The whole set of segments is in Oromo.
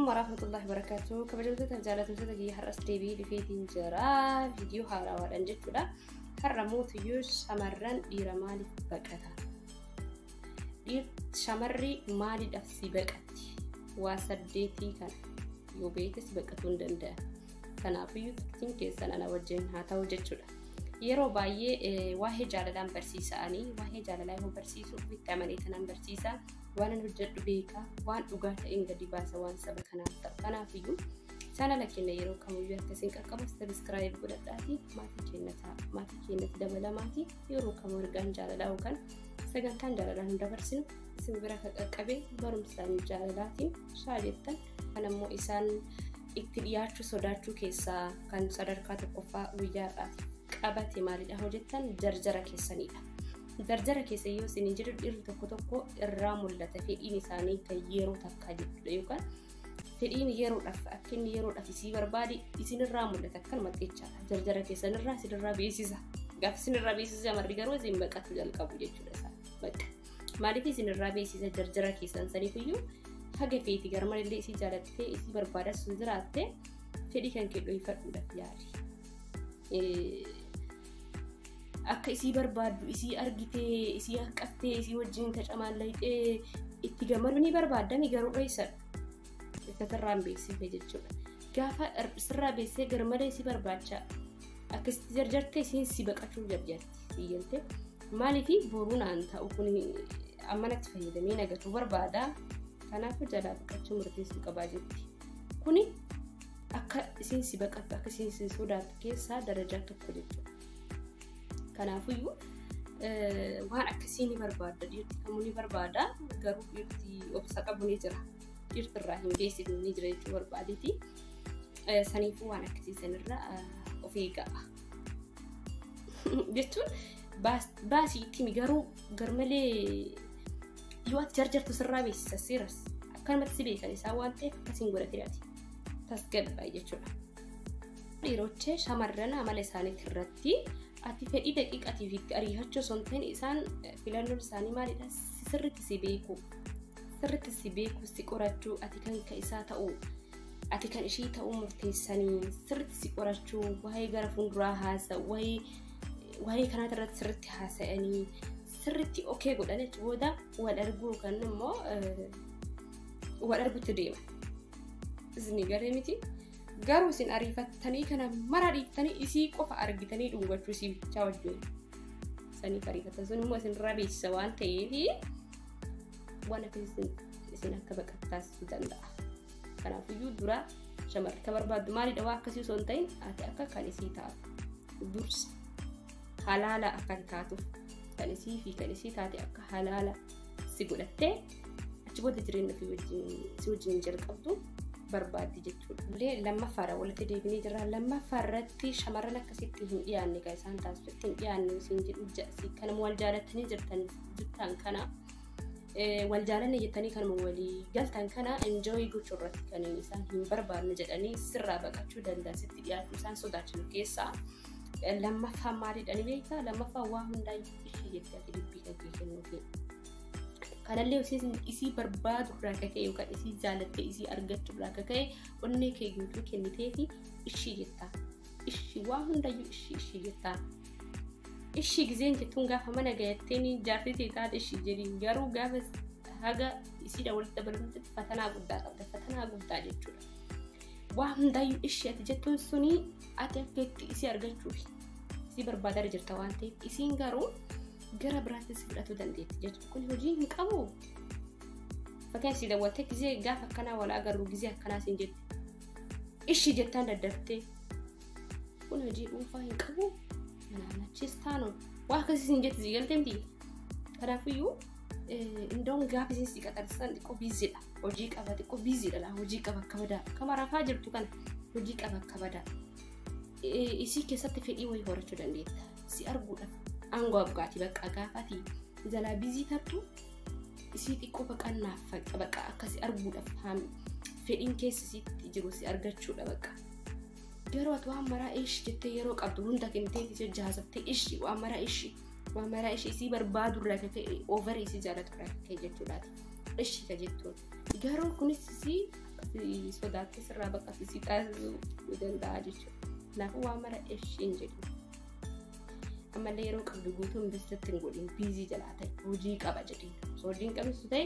ورحمة الله وبركاته. كبرت تجارة مسدجي حرس تيبي لفيتين جرا فيديو هارا ورنجت ولا حرموت يوش شمرن إيرمالي بكتا دير شمري مالي دفسي بكتي واسديتي كان يوبيتس بكتون دندا كان أبيو تين كيسان أنا وجهها توجد ولا yeroo baay'ee waa'ee jaalalaan barsiisaanii waa'ee jaalalaa yoo barsiisuu fi amantaan barsiisaa waan hojjedhu beeka waan dhugaa ta'een gadi baasa waan saba kanaaf ta'u kanaafiyyuu channel keenya yeroo kamiyyuu akkasiin qaqqaba subscribe godhadhaatii maatii keenyatti dabalamaati yeroo kamuu ergaan jaalalaa yookaan sagantaan jaalalaa hin dabarsinu isin bira qaqqabee barumsaan jaalalaatiin shaajettan kan ammoo isaan itti dhiyaachuu sodaachuu keessaa kan sadarkaa tokkoffaa guyyaadhaati. Qabate maalidha hojjetan jarjara keessanidha. Jarjara keessa yoo isin jedhu dhiirri tokko irraa mul'ata fedhiin isaanii kan yeroo takka jechuudha yookaan fedhiin yeroodhaaf akka inni yeroodhaaf isii barbaade isin irraa mul'ata kan maxxechaadha. Jarjara keessanirraa isinirraa beeksisa. Gaaf isinirraa beeksisa marri garuu isin baqatu jalqabu jechuudha isaa. Bakka maaliif isinirraa beeksisa jarjara keessan saniifiyyuu haga feeti garmalee isii jaalattee isii barbaada sun jiraatte fedhii kan kedhoo ifadhuudhaaf yaali. Akka isii barbaaddu isii argitee isii haqqattee isii wajjin tacamaallaytee itti gammaduu ni barbaadami garuu dho'isadha akka sirraan beeksifne jechuudha. Gaafa sirraa beeksisee garmalee isii barbaacha akkasitti jarjartee isiin si baqachuu jarjarti siyyantee maaliifi boruun aan ta'u kun ammanatti fayyadamee nagatuu barbaada kanaafuu jalaa baqachuu murteessuu qabaa jetti. Kuni akka isiin si baqattu akka isiin si sodaattu keessaa darajaa tokko jechuudha. Kanaafiyyuu waan akkasii ni barbaada dhiirti kamuu ni barbaada garuu dhiirti obsa qabu ni jira dhiirtirraa hin beeksifne ni jira jechuu barbaadeeti saniifuu waan akkasii sanirraa of eegaa jechuun baasii itti garuu garmalee yoo ati jarjartu sirraa beeksisa seeras akkanumatti si beekan isaa waan ta'eef akkasiin godhateedhaati tasgabbaa'e jechuudha. Dhiirochee shamarran amala isaaniitti irratti ati fedhii daqiiqaatii fi ariifachuu sonteen isaan filannoon isaanii maalidha sirriitti si beeku si qorachuu ati kan isaa ta'uu ati kan ishii ta'uu murteessanii sirriitti si qorachuu waa'ee gara fuulduraa haasa'u waa'ee kanaata irratti sirriitti haasa'anii sirriitti okee godhan booda wal arguu kan immoo wal arguutti deema isin garee miti. Garuu isin ariifattanii kana mara dhiiftanii isii qofa argitanii dhungachuu isii bichaa wajjin sanii ariifatan sun immoo isin irraa beeksisa waan ta'eef waan akkasii isin akka baqattaasisuu danda'a. Kanaafiyyuu dura shamarri ka barbaaddu maalidha waa akkasii osoo hin ta'in ati akka kan isii taatu dursa halaala akka taatuuf kan isii fi kan isii taate akka halaala si godhattee achi booda jireenya fi wajjin jalqabdu barbaaddi jechuudha. Lammaffaadha walitti deebinee jirra. Lammaffaarratti shamarran akkasitti hin dhiyaanne kan isaan taasisutti hin dhiyaanne isin jedhu kanama wal jaalattanii jirtan kana wal jaalanne jettanii kanuma walii galtan kana enjoy gochuu irratti kan isaan hin barbaanne jedhanii sirraa baqachuu danda'a sitti dhiyaachuu isaan sodaachisu keessaa lammaffaan maalidha ni beektaa? Lammaffaan waa hundaayyuu ishee jettee ati dubbii kan kennuufi. Kanallee isii barbaadu irraa kaka'e yookaan isii jaalattee isii argachuu irraa kaka'e onnee kee guutuu kennitee fi ishii jettaa. Ishii waa hundayyuu ishii jettaa. Ishii gizeen jettuun gaafa mana gayattee ni jaartitee taate ishii jedhiin garuu gaafa haga isiidha walitti dabalamatti fatanaa guddaa qabda fatanaa guddaa jechuudha. Waa hundayyuu ishii ati jettuun sunii ati akka itti isii argachuufi isii barbaadaa jirta waan ta'eef isiin garuu gara biraattis fudhatu dandeetti jechuudha. Kun hojii hin qabu. Fakkaan si daawwattee gizee gaafa akkanaa wal agarru gizee akkanaa siin jette. Ishii jettaan daddaftee. Kun hojii dhuunfaa hin qabu. Manaachis taanu. Waa akkasii siin jette si galtee miti. Kanaafiyyuu indoon gaafa isin si qaxarsan xiqqoo biiziidha. Hojii qaba xiqqoo biiziidha laa hojii qaba akka badaa. Kama rafaa jirtu kana hojii qaba akka badaa. Isii keessatti fedhii wayii horachuu dandeetta. Si arguudhaaf. Angoo abgaati bakka gaafati jalaa bizii tartu isii xiqqoo baqannaaf bakka akkasi arguudhaaf fedhiin keessa isiitti jiru si argachuudha bakka. Garuu ati waan maraa ishi jettee yeroo qabdu hunda kennitee isii jaasaftee ishi waan maraa ishi isii barbaadu irraa kaka'e over isii jaalatu irraa kaka'e jechuudhaati. Ishi ka jettuun garuu kunis isii akkasii sodaatti sirraa bakka si taasisuu danda'a jechuudha. Kanaafuu waan mara ishiin jedhu. Ammallee yeroo qabdu guutuu investitti hin godhin biizii jalaa ta'e hojii qaba jedheen. Hojiin qabnisu ta'e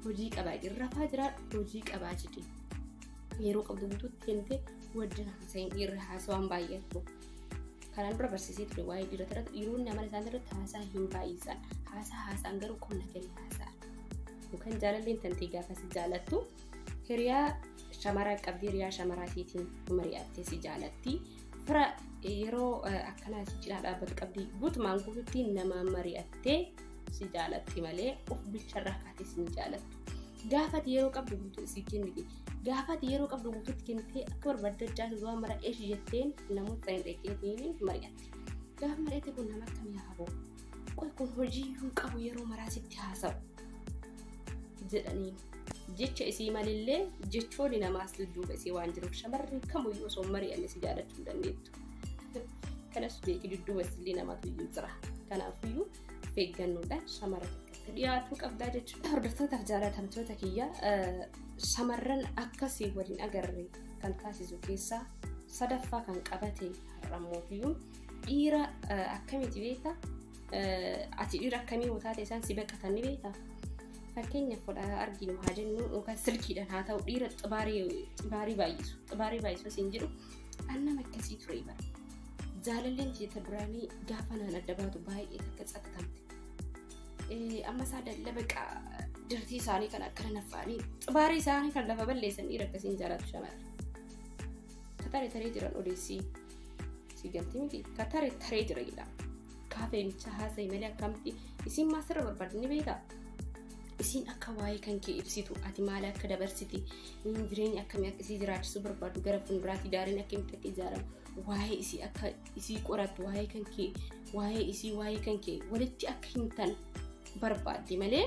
hojii qabaa jirrafaa jira hojii qabaa jedheen. Yeroo qabdu guutuutti kennite wajjin haasa'in dhiirri haasawaan baay'atu. Kanaan dura barsiisee ture waa'ee dhiirota dhiironni amala isaanii irratti haasaa hin baay'isan. Haasaan garuu qonna galii haasaa. Yookaan jaalalleen tantee gaafa si jaalattu hiriyaa shamaraa qabdi hiriyaa shamaraatiitiin mari'attee si jaalatti. Fira yeroo akkanaa si cinaa dhaabbatu qabdi guutumaan guutuutti nama mari'attee si jaalatti malee of bicharraa kaatee si jaalattu. Gaafati yeroo qabdu guutuu si kennite. Gaafati yeroo qabdu guutuutti kennitee akka barbaadde jaatu waan mara eeshi jetteen namoota hin dheekkeetiin mari'atti. Gaafa mari'atte kun nama akkamii haaboo? Qoy kun hojii hin qabu yeroo maraa sitti haasa'u jedhanii. Jecha isii malillee jechoonni namaas dudduuba isii waan jiruuf shamarri kamiyyuu osoo mari'anne si jaalachuu dandeettu. Kanas beeki dudduuba isillee namatu iyyuu jira. Kanaafiyyuu eeggannoodhaan shamara akka dhiyaatuu qabdaa jechuudha. Hordoftoota jaalatamtoota kiyya shamarran akkasii waliin agarre kan taasisu keessaa sadaffaa kan qabate har'ammootiyyuu dhiira akkamitti beektaa? Ati dhiira akkamii yoo taate isaan si baqatan ni beektaa? Fakkeenyaaf fudhaa arginu haa jennu yookaan silkiidhaan haa ta'u dhiira xibaarii baay'isu siin jedhu annama akkasii ture bara. Jaalalleen jeeta duraanii gaafa naan adda baatu baay'ee takka xaxatamte. Amma isaa dallabaqa dirtii isaanii kan akkana naffaanii xibaarii isaanii kan lafa balleessan dhiira akkasiin jaalatu shamarra. Kataree taree jiran odeessii si galti miti kataree taree jira jedhama. Kaafeenicha haasa'e malee akkamitti isiin maasirra barbaadde ni beektaa? Isiin akka waa'ee kan kee ibsitu ati maal akka dabarsiti jireenya akkamii akka isii jiraachisuu barbaadu gara fuulduraatti daariin akkamitti akka ijaaramu waa'ee isii akka isii qorattu waa'ee kan kee waa'ee kan kee walitti akka hin tan barbaadde malee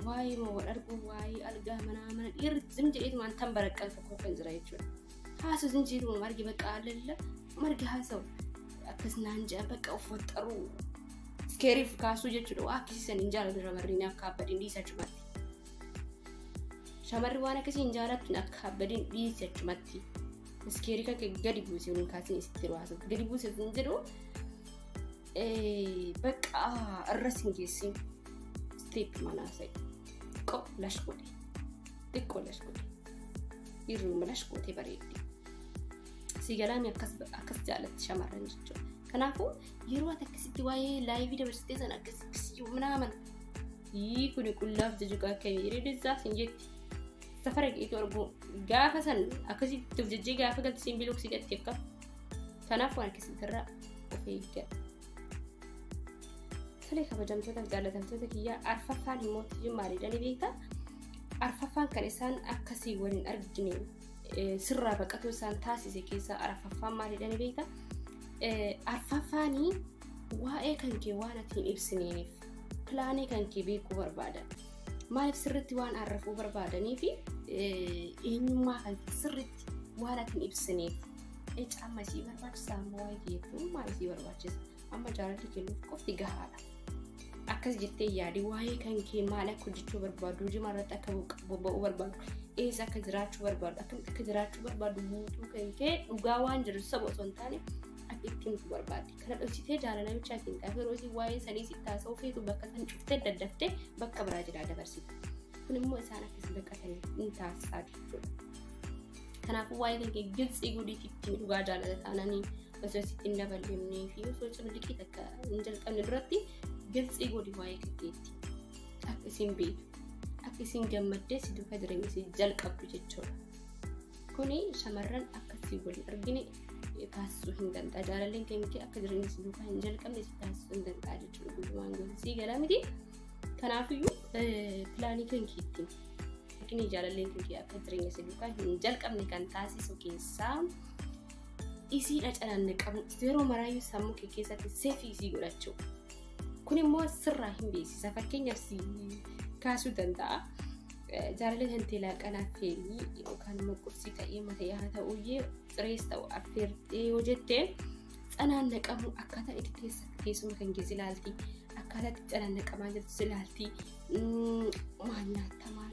waa'ee moo wal arguu waa'ee algaa mana dhiirri zim jedheetumaan tan baraqqal tokko kan jira jechuudha. Haasoo zim jedheetuma margi bakka alalla margi haasa'u akkas naan jedhan bakka of waxxaruu. Keeriif kaasuu jechuudha waa akkasiisan hin jaalatu shamarri akka abbadiin dhiisa chumatti. Shamarri waan akkasii hin jaalattu akka abbadiin dhiisa chumatti. Iskeerii kan gadi buusee waliin kaasee isitti hirwaasa. Gadi buusee hin jedhu bakka irras hin geessin steep manaa sa'i. Xiqqoo lash godhe. Hirruma lash godhee bareedde. Sigalaami akkas jaalatti shamarran jechuudha. Kanaafuu yeroo ati akkasitti waa'ee laayivii dabarsitee sana akkasii manaaman kuni qullaaf jechuudha akka hiriirrisaas hin jetti. Safara geetu argu gaafa san akkasitti jejjee gaafa galti siin biluuksii gatti akka. Kanaaf waan akkasitti irraa of eeggadha. Tolee kabajamtootaaf jaalatamtoota kiyyaa arfaffaan immoo maaliidhaan beektaa? Arfaffaan kan isaan akkasii waliin argine sirraa baqatoo isaan taasise keessaa arfaffaan maaliidhaan beektaa? Arfaffaanii waa'ee kan kee waan ati hin ibsineef pilaanii kan kee beekuu barbaadan maaliif sirriitti waan arrafuu barbaadanii fi eenyummaa kan kee sirriitti waan ati hin ibsineef amma isii barbaachisaa amma waa'ee keetu maal isii barbaachisa amma jaalalli kennuuf qofti gahaadha. Akkas jettee yaadi waa'ee kan kee maal akka hojjechuu barbaadu hojii irratti akka bobba'uu barbaadu eessa akka jiraachuu barbaadu akkamitti akka jiraachuu barbaadu guutuu kan kee dhugaa waan jiru saba osoo hin taane ittiin barbaadde kana dhoksitee jaalala bichaa kennaaf yeroo isii waa'ee sanii si taasisuu feetu bakka san cuftee daddaftee bakka biraa jira dabarsite. Kun immoo isaan akkasii baqatanii hin taasisaa jechuudha. Kanaafuu waa'ee kan kee gilxii godhiitti ittiin dhugaa jaalala taananii osoo ittiin dabalannee fi osoo cimdiqii takka hin jalqabne duratti gilxii godhi waa'ee kan keetti akka isiin beektu akka isiin gammaddee si duukaa jireenya isii jalqabdu jechuudha. Kuni shamarran akkasii waliin argine taasisuu hin danda'a. Jaalalleen kan kee akka jireenya si duukaa hin jalqabne si taasisuu hin danda'a jechuudha. Guutumaan guutuu galaa miti. Kanaafiyyuu pilaanii kan keetti argine jaalalleen kan kee akka jireenya si duukaa hin jalqabne kan taasisu keessaa isii dhacalanne qabu yeroo maraayyuu sammuu kee keessatti seefii isii godhachuu. Kun immoo sirraa hin beeksisa. Fakkeenyaaf si kaasuu danda'a. Jaalallee tantee laaqanaa fe'ii yookaan immoo qursii ta'ee mataa yaa ta'uyyee xirees ta'u affeertee yoo jettee tsanaan naqamu akkaataa itti teessuma kan geessi ilaalti. Akkaataa itti tsanaan naqamaa jirtu ilaalti. Maal nyaata maal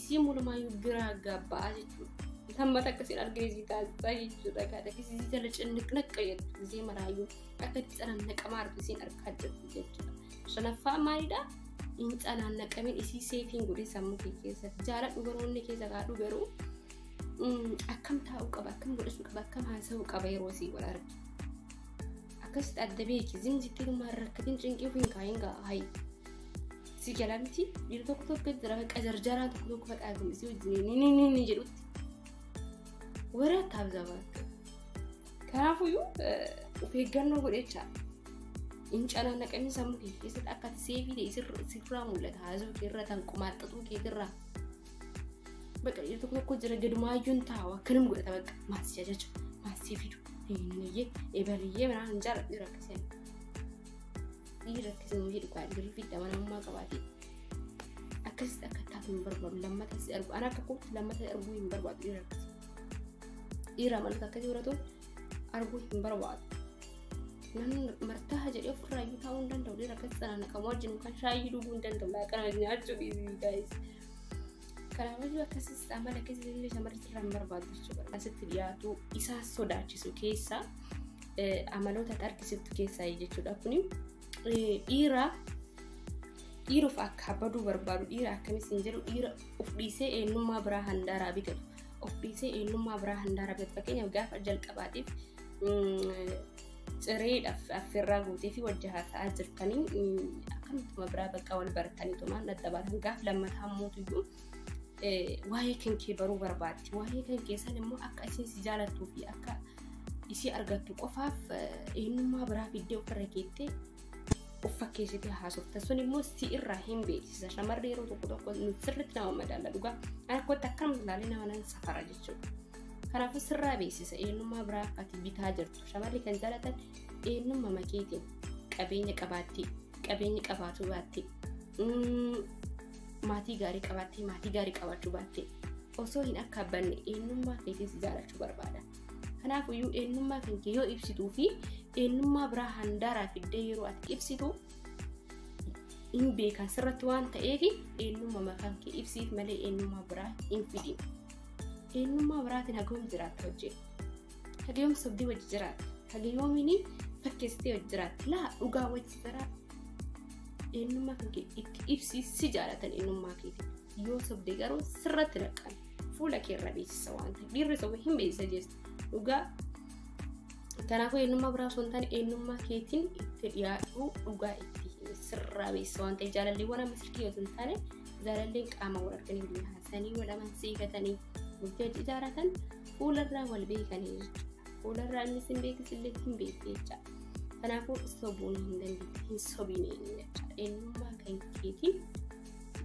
isii mulumaayuu biraa gabbaa jechuudha. Hamma takka siin argeesii taasisaa jechuudha. Kaata kisii jala cinniqnaqqa jettu gisee maraayyuu akka itti canaannaqamaa argu isiin argaa jirtu jechuudha. Shanaffaa maalidhaa? Inni canaannaqameen isii seetiin godhee sammuu kee keessatti jaaladhu baroonni keessa kaadhu garuu akkam taa'uu qaba, akkam godhachuu qaba, akkam haasa'uu qaba yeroo isii wal argu. Akkasitti adda beeki zinjitti dhumaan rakkatiin cinqii ofiin kaayin ga'a hayi. Si jala miti dhiira tokko jira bakka jarjaraan tokko fadhaa gumisii wajjin ni jedhutti. Warra taabzabaatti. Kanaafuyyuu of eeggannoo godhechaa. Inni canaannaqameen sammuu kee keessatti akka seefii ta'e sirraa mul'ata haasa'uu kee irraa tan qumaaxxatuu kee irraa. Bakka dhiira tokko jira gadumaayyuun taa'u akkanum godhata bakka maasii jajacha maasii fidu niyyee eebaliyyee biraan hin jaalladhu dhiira akkasii. Dhiira akkasii hojii dhugaa dhiirri fi damanamummaa qabaatee akkasitti akka taatu hin barbaadu lammata si argu ana akka kootti lammata arguu hin barbaadu dhiira akkasii. Dhiira maloota akkasii godhatu arguu hin barbaadu. Namni martaa jedhee ofirraa iyyuu taa'uu hin danda'u dhiira akkasii canaannaqamu wajjin kan shaayii dhuguu hin danda'u laaqana nyaachuu dhiisii guys. Kanaafuu akkasiis amala akkasii illee shamarri irraa hin barbaadu jechuudha. Asitti dhiyaatu isaa sodaachisu keessaa amaloota argisiiftu keessaa jechuudha. Kuni dhiiruuf akka baduu barbaadu dhiira akkamis hin jedhu dhiira of dhiisee eenyummaa biraa handaaraa bitatu. Of dhiisee eenyummaa biraa handaaraa bitatu. Fakkeenyaaf gaafa jalqabaatiif cireedhaaf affeerraa guutee fi wajjahaa ta'aa jirtanii akkamituma biraa bakka wal barataniituma adda baatan gaafa lammataa mootuyyuu waa'ee kan kee baruu barbaaddi. Waa'ee kan keessan immoo akka isin si jaalattuu fi akka isii argattu qofaaf eenyummaa biraa fiddee ofirra keettee of fakkeessitee haasofta. Sun immoo si irraa hin beeksisa. Shamarri yeroo tokko sirriitti nama madaala dhugaa. Akkatti akkanuma ilaalee nama nan safara jechuudha. Kanaafuu sirraa beeksisa eenyummaa biraa akka ati bitaa jirtu. Shamarri kan jaalatan eenyummaa makeetiin qabeenya qabaattee qabeenya qabaatu baattee maatii gaarii qabaattee maatii gaarii qabaachuu baattee osoo hin akka banne eenyummaa keetiis jaalachuu barbaada. Kanaafuu iyyuu eenyummaa kan kee yoo ibsituu fi eenyummaa biraa handaaraa fiddee yeroo ati ibsitu hin beekan sirratti waan ta'eef eenyummaa makaan kee ibsiif malee eenyummaa biraa hin fidin. Eenyummaa biraatiin hagoom jiraatta hojjetu. Hagoom sobdii wajji jiraatta. Hagayoomiin fakkeessitee wajji jiraatta. Laa dhugaa wajji jiraatta. Eenyummaa kan kee itti ibsiisi jaalatan eenyummaa keetiin. Yoo sobdee garuu sirratti naqan fuula kee irra beeksisa waan ta'eef dhiirri sobee hin beeksisa jechuudha. Dhugaa kanaafuu eenyummaa biraa osoo hin taane eenyummaa keetiin itti dhiyaatu dhugaa itti sirraa beeksisa waan ta'eef jaalalleewwan amma sirkii yoo hin taane jaalalleen qaama wal arganii waliin haasanii wal amansiifatanii bultii ijaaratan fuularraa wal beekanii jechuudha. Fuularraa innis hin beekisillee hin beekne jechuudha. Kanaafuu sobuun hin dandeettu hin sobiin jechuudha. Eenyummaa kan keetiin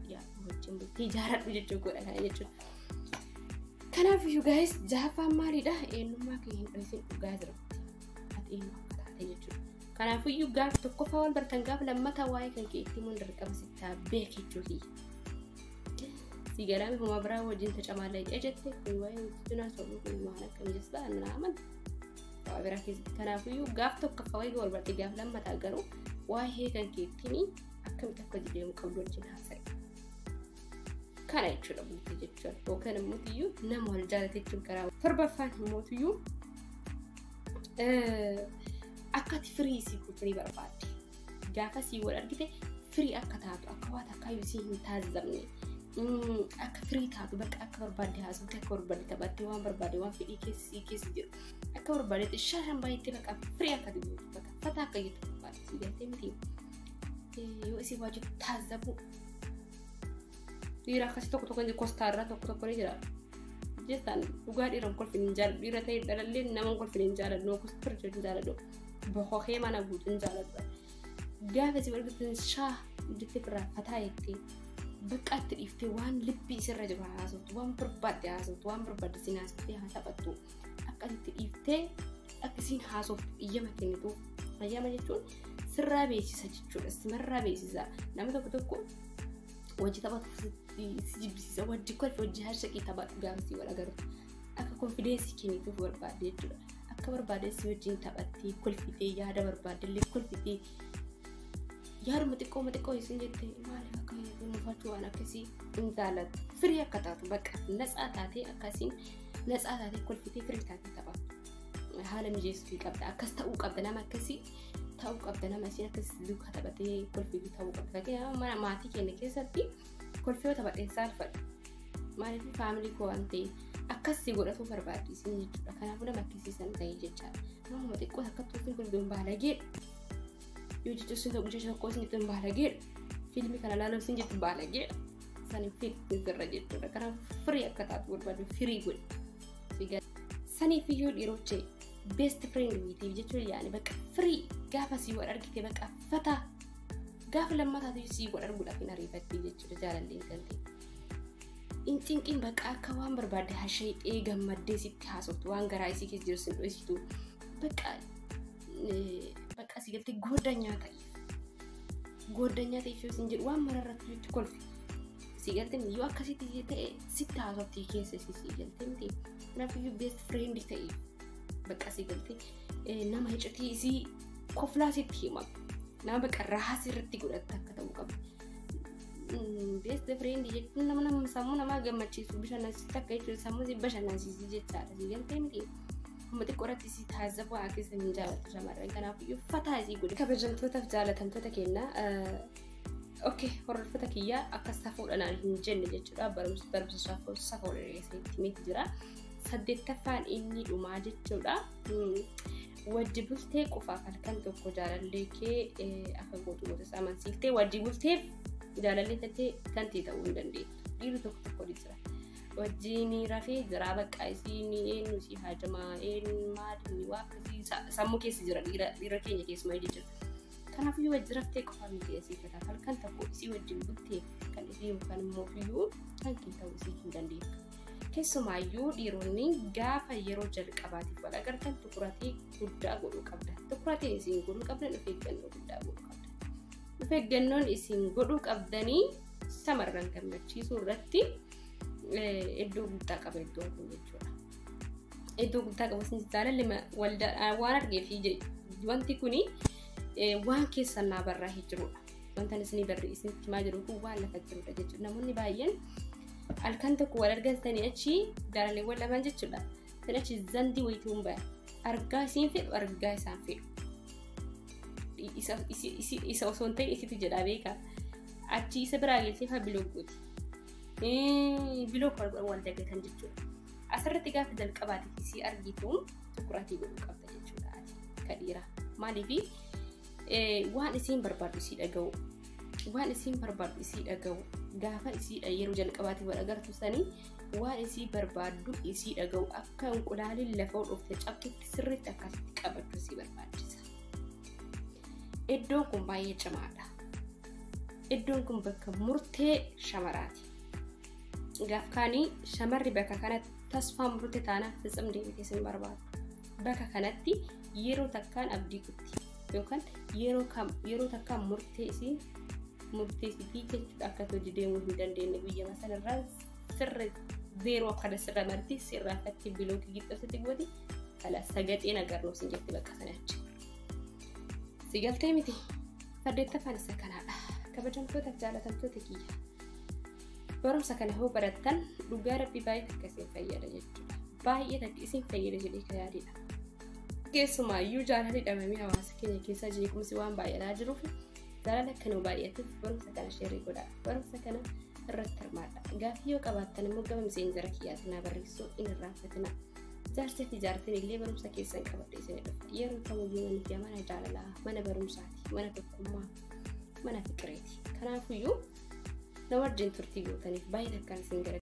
dhiyaatu wajjin bultii ijaaradhu jechuu godha kana jechuudha. Kanaaf you guys jaafaan maalidha eenyummaa kee hin dhiisin dhugaa jira. Ati eenyu akka taate jechuudha. Kanaaf iyyuu gaaf tokkoffaa wal bartan gaaf lammataa waa'ee kan kee itti mun darqama sittaa beek jechuuti. Si galaami homa biraa wajjin tacamaallee ejette kun waa'ee hojjetunaa sobuu kun waan akkam jechuudha naaman. Waa biraa keessatti kanaaf iyyuu gaaf tokkoffaa waa'ee wal bartee gaaf lammataa garuu waa'ee kan kee ittiin akkamitti akka jireenya qabdu wajjin haasa'i. Kana jechuudha bultii jechuudha. Yookaan immoo iyyuu nama wal jaalate jechuun karaa torbaffaan immoo akka ati firii isii kuturii barbaadde. Gaafa sii wal argite firii akka taatu akka waan akkaayyuu isii hin taasifamne akka firii taatu bakka akka barbaadde haasofte akka barbaadde taphattee waan barbaadde waan fedhii keessa jiru akka barbaadde shaashan baay'eetti bakka firii akka dibuutu bakka fataa akka jettu barbaadde sii galtee miti yoo isii waajjiru taasifamu. Dhiira akkasii tokko tokko kostaarraa tokko ni jira. Jettaan dhugaa dhiira kolfin hin jaalladhu. Dhiira ta'ee dhalallee nama kolfin hin jaalladhu. Nama kostar jedhu hin jaalladhu. Boqoqee mana guutu hin jaalladhu. Gaafa si walgatan shaa jettee firraa fataa jettee Bakkaatti dhiiftee waan libbii sirra jiru haasoftu waan barbaadde haasoftu waan barbaadde siin haasoftee haasaphattu akkasitti dhiiftee akkasiin haasoftu iyyama kennitu ayyama jechuun sirraa beeksisa jechuudha simarraa beeksisa nama tokko wajji taphatu si jibbisiisa wajji kolfi wajji harshaqii taphatu gaafsii wal agartu akka konfideensii kennituuf barbaadde jechuudha akka barbaadde si wajjiin taphattee kolfitee yaada barbaadde illee kolfitee yaaduma xiqqoo isin jettee maaliif akka nuufachuu waan akkasii hin jaalatu firii akka taatu bakka natsaa taatee akkasiin natsaa taatee kolfitee firii taatee taphatu haala mijeessuu qabda akkas ta'uu qabda nama akkasii ta'uu qabda nama isin akkasii duukaa taphatee kolfii ta'uu qabda fakkii maatii keenya keessatti kolfii taphatee saalfadha maaliif faamilii koo waan ta'e akkasii godhatu barbaadisiin jechuudha kanaafuu nama akkasiisan ta'ee jechaadha nama xiqqoo akka tuufiin kolfiin baalagee yoo jechuun sun tokko tokko isin jettuun baalagee fiilmii kana laaluun isin jettuun baalagee sanii fiilmii irra jechuudha kanaaf firii akka taatu barbaadu firii godhe saniif iyyuu dhiirochee best friend witiif jechuun yaani bakka firii gaafa sii wal argite bakka fataa gaafa lammataatu sii wal arguudhaaf hin ariifattee jechuudha jaalalleen kan ta'e incinqiin bakka akka waan barbaadde hashayxee gammaddee sitti haasoftu waan garaa isii keessa jiru sin dho'isitu bakka asii galtee goddanyaa ta'eef yoo isin jedhu waan mararratti jetti kolfi asii galtee yoo akkasitti ta'e sitti haasoftii keessa isii galtee miti kanaafuu best friend ta'eef bakka asii galtee nama hiccitii isii koflaa sitti hima nama bakka rahaas irratti godhatta akka ta'uu qabdi best friend jechuun nama sammuu namaa gammachiisu bashannansiisu akka jechuun sammuu si bashannansiisu jechaadha asii galtee miti ummati qoratti si taasisamu akkasii hin jaalatu shamarran kanaafuu fataa isii godhe kabajamtootaaf jaalatamtoota kenna okay hordoftoota kiyyaa akka safuudhaan hin jenne jechuudha barumsa safuudhaan keessatti miti jira 8ffaan inni dhumaa jechuudha wajji bultee qofaaf halkan tokko jaalallee kee akka gootu goota amansiiftee wajji bulteef jaalallee tantee ta'uu hin dandeettu dhiirri tokko jira wajjini rafee jira bakka isiin eenyu si hajamaa maadni waaqsi sammuu keessa jira dhiira keenya keessumaa jechuudha kanaafuu wajji raftee qofa miti asii fataa halkan tokko isii wajjin bultee kan isii yookaan immoo fiyyuu hanqii ta'uu isii hin dandeettu keessumaayyuu dhiironni gaafa yeroo jalqabaatiif wal agartan tukuratee guddaa godhuu qabda tukuratee isiin godhuu qabdan of eeggannoo guddaa godhuu qabda of eeggannoon isiin godhuu qabdanii samarran gammachiisuu irratti iddoo guddaa qaba iddoon kun jechuudha iddoo guddaa qaba isin jaalalli waan argeef wanti kuni waan keessan naa barraa jirudha wanta isin barri isin himaa jiru kun waan lafa jirudha jechuudha namoonni baay'een halkan tokko wal argatanii achi jaalalleewwan lamaan jechuudha san achi zandii wayituun ba'a argaa isiin fedhu argaa isaan fedhu isa osoo hin ta'in isitti jedhaa beekaa achi isa biraa geessee fa biloogooti biloog wal dagatan jechuudha asirratti gaafa jalqabaatiif isii argituun tukuratii godhuu qabda jechuudha ati kadhiira maaliifi waan isiin barbaadu isii dhaga'u gaafa isiidha yeroo jalqabaatiif wal agartu sanii waan isii barbaaddu isii dhaga'u akka inqulaaliin lafa dhufte cabtutti sirriitti akkasitti qabachuu isii barbaachisa iddoon kun baay'ee cimaadha iddoon kun bakka murtee shamaraati gaaf kaanii shamarri bakka kanatti tasfaa murtee taanaa fitsam deebitee sin barbaadu bakka kanatti yeroo takkaan abdii kutti yookaan yeroo takkaan murteessi jechuudha akka hojii deemuu hin dandeenye guyyaa sanarraa sirri zeeroo akkana sirra marti sirraa fatti bilookii gixxasitti gooti kala sagaxeen agarnoo sin jetti bakka sanatti si galtee miti 8ffaan isa kanaadha kabajamtoota jaalatamtoota kiyya barumsa kana hoo barattan dhugaa rabbii baay'ee akkasiin fayyada jechuudha baay'ee takki isin fayyada jedhee kayaadidha keessumaayyuu jaalalli dhabamee hawaasa keenya keessa jeequmsi waan baay'ataa jiruuf jaalala akkana baay'atuuf barumsa kana sheerii godhaa barumsa kana irratti hirmaadha gaaffii yoo qabaattan immoo gama miseenzara kiyyaatinaa barreessuu hin irraanfatina jaarsa fi jaartiin illee barumsa keessan qabadhe isin dhufa yeroo kamiyyuu manni mana jaalalaa mana barumsaati mana tokkummaa mana fikireeti kanaafuyyuu nama wajjin turtii gootaniif baay'ee takkaan isin gara